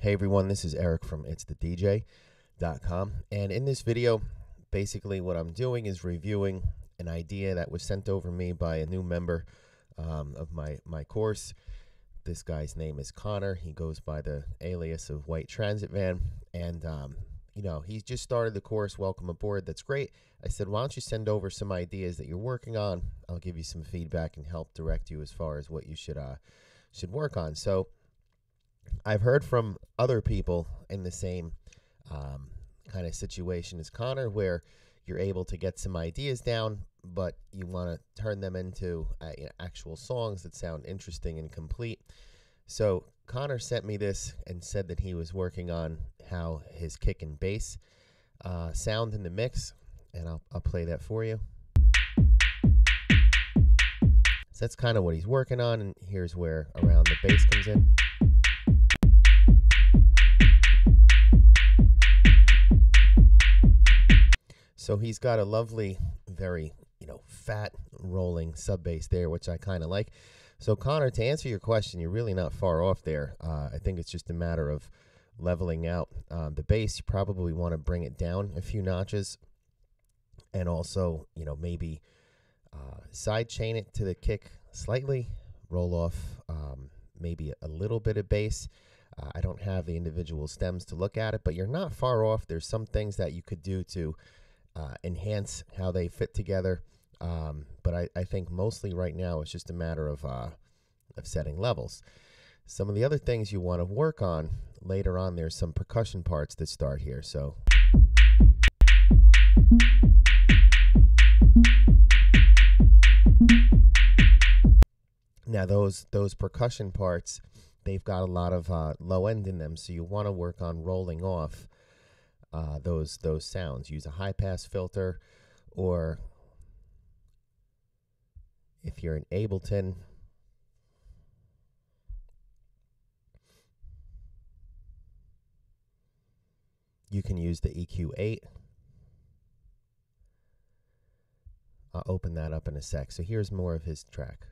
Hey everyone, this is Eric from itsthedj.com, and in this video, basically what I'm doing is reviewing an idea that was sent over me by a new member of my course. This guy's name is Connor. He goes by the alias of White Transit Van, and he just started the course. Welcome aboard. That's great. I said, why don't you send over some ideas that you're working on? I'll give you some feedback and help direct you as far as what you should work on. So I've heard from other people in the same kind of situation as Connor, where you're able to get some ideas down, but you want to turn them into actual songs that sound interesting and complete. So Connor sent me this and said that he was working on how his kick and bass sound in the mix, and I'll play that for you. So that's kind of what he's working on, and here's where around the bass comes in. So he's got a lovely, very, fat rolling sub bass there, which I kind of like. So Connor, to answer your question, you're really not far off there. I think it's just a matter of leveling out the bass. You probably want to bring it down a few notches, and also, maybe side chain it to the kick slightly, roll off maybe a little bit of bass. I don't have the individual stems to look at it, but you're not far off. There's some things that you could do to enhance how they fit together, but I think mostly right now it's just a matter of setting levels. Some of the other things you want to work on later on, there's some percussion parts that start here. So now those percussion parts, they've got a lot of low end in them, so you want to work on rolling off those sounds. Use a high pass filter, or if you're in Ableton, you can use the EQ8. I'll open that up in a sec. So here's more of his track.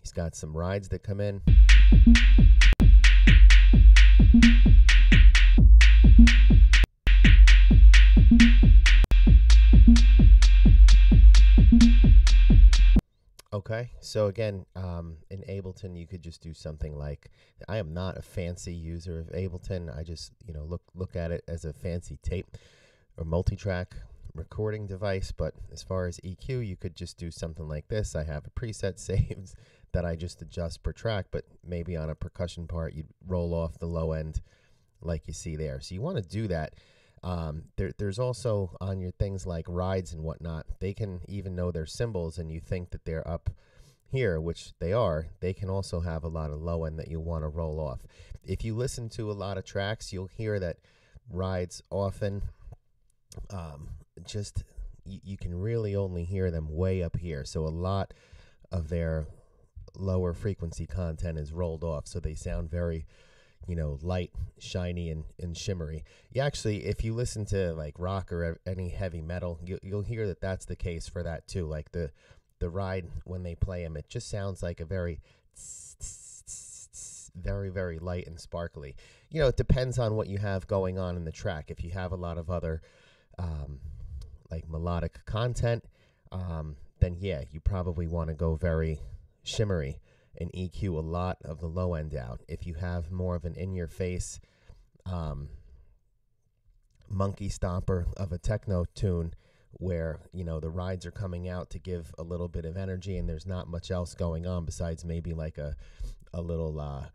He's got some rides that come in. Okay, so again, in Ableton, you could just do something like, I am not a fancy user of Ableton. I just, look at it as a fancy tape or multi-track recording device. But as far as EQ, you could just do something like this. I have a preset saved that I just adjust per track, but maybe on a percussion part, you'd roll off the low end like you see there. So you want to do that. There's also on your things like rides and whatnot, they can even know their cymbals, and you think that they're up here, which they are. They can also have a lot of low end that you want to roll off. If you listen to a lot of tracks, you'll hear that rides often you can really only hear them way up here. So a lot of their lower frequency content is rolled off, so they sound very light, shiny, and shimmery. You actually, if you listen to like rock or any heavy metal, you'll hear that that's the case for that too. Like the ride, when they play them, it just sounds like a very very, very light and sparkly. It depends on what you have going on in the track. If you have a lot of other like melodic content, then yeah, you probably want to go very shimmery and EQ a lot of the low end out. If you have more of an in-your-face monkey stomper of a techno tune, where the rides are coming out to give a little bit of energy, and there's not much else going on besides maybe like a little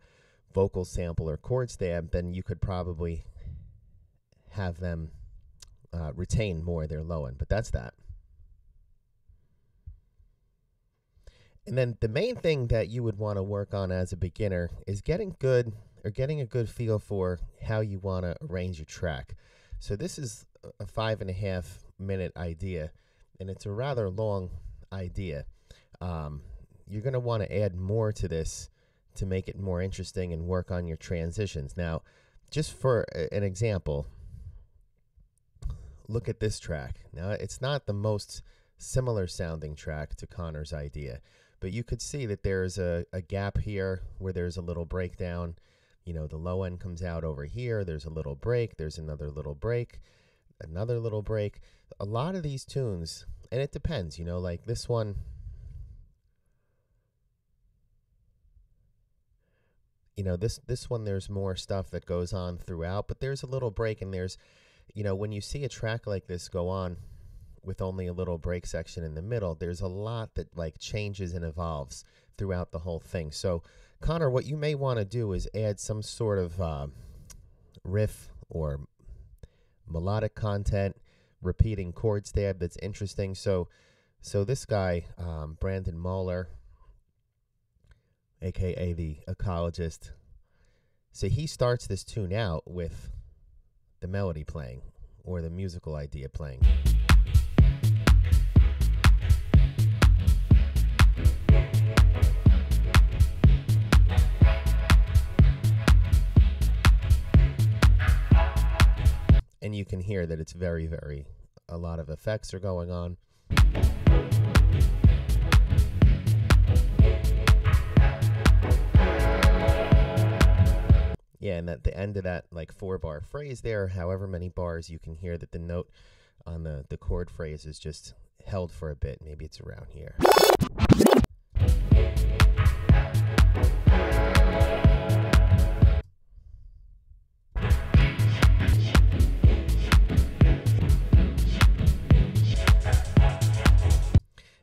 vocal sample or chord stab, then you could probably have them retain more of their low end. But that's that. And then the main thing that you would want to work on as a beginner is getting a good feel for how you want to arrange your track. So this is a 5.5 minute idea, and it's a rather long idea. You're going to want to add more to this to make it more interesting and work on your transitions. Now, just for an example, look at this track. Now, it's not the most similar sounding track to Connor's idea, but you could see that there's a gap here where there's a little breakdown. You know, the low end comes out over here. There's a little break. There's another little break, another little break. A lot of these tunes, and it depends, you know, like this one. You know, this one, there's more stuff that goes on throughout, but there's a little break, and there's, you know, when you see a track like this go on with only a little break section in the middle, there's a lot that like changes and evolves throughout the whole thing. So, Connor, what you may want to do is add some sort of riff or melodic content, repeating chord stab that's interesting. So this guy, Brandon Moeller, aka the ecologist, so he starts this tune out with the melody playing or the musical idea playing. And you can hear that it's very, very, a lot of effects are going on. Yeah, and at the end of that like 4-bar phrase there, however many bars, you can hear that the note on the chord phrase is just held for a bit. Maybe it's around here.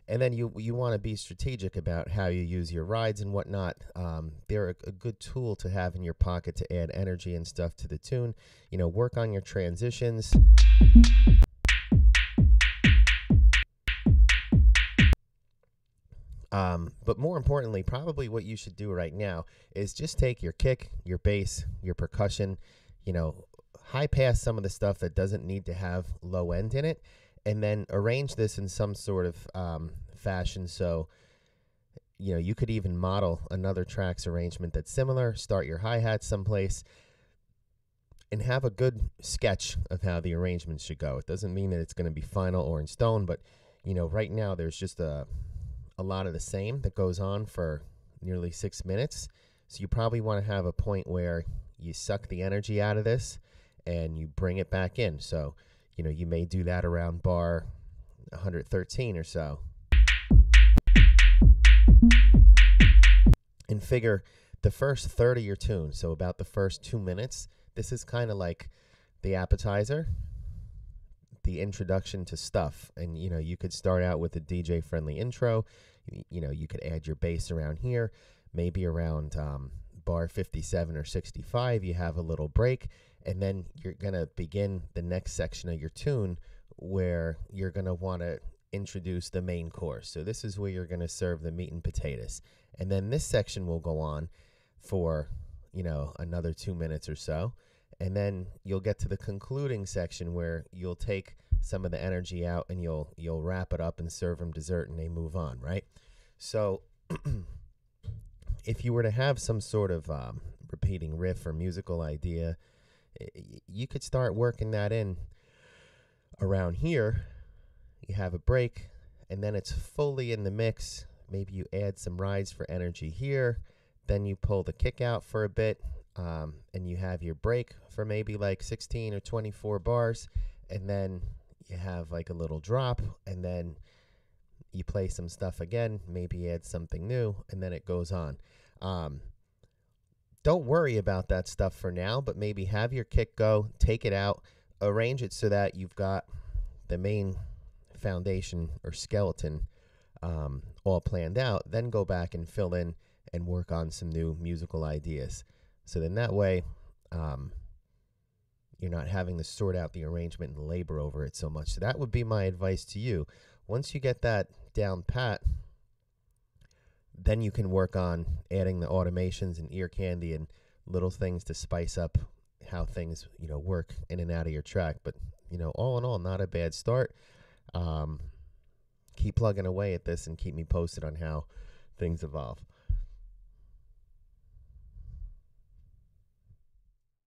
And then you want to be strategic about how you use your rides and whatnot. They're a good tool to have in your pocket to add energy and stuff to the tune. You know, work on your transitions. But more importantly, probably what you should do right now is just take your kick, your bass, your percussion, you know, high pass some of the stuff that doesn't need to have low end in it, and then arrange this in some sort of fashion. So, you know, you could even model another track's arrangement that's similar, start your hi-hat someplace, and have a good sketch of how the arrangement should go. It doesn't mean that it's going to be final or in stone, but, you know, right now there's just a lot of the same that goes on for nearly 6 minutes. So you probably want to have a point where you suck the energy out of this and you bring it back in. So, you know, you may do that around bar 113 or so. And figure the first third of your tune, so about the first 2 minutes, this is kind of like the appetizer, the introduction to stuff. And, you know, you could start out with a DJ-friendly intro. You know, you could add your bass around here, maybe around bar 57 or 65, you have a little break, and then you're going to begin the next section of your tune where you're going to want to introduce the main course. So this is where you're going to serve the meat and potatoes. And then this section will go on for, you know, another 2 minutes or so. And then you'll get to the concluding section where you'll take some of the energy out and you'll wrap it up and serve them dessert and they move on, right? So if you were to have some sort of repeating riff or musical idea, you could start working that in around here. You have a break, and then it's fully in the mix. Maybe you add some rides for energy here. Then you pull the kick out for a bit, and you have your break for maybe like 16 or 24 bars. And then you have like a little drop, and then you play some stuff again, maybe add something new, and then it goes on. Don't worry about that stuff for now, but maybe have your kick go, take it out, arrange it so that you've got the main foundation or skeleton all planned out, then go back and fill in and work on some new musical ideas. So then that way you're not having to sort out the arrangement and labor over it so much. So that would be my advice to you. Once you get that down pat, then you can work on adding the automations and ear candy and little things to spice up how things, you know, work in and out of your track. But, you know, all in all, not a bad start. Keep plugging away at this and keep me posted on how things evolve.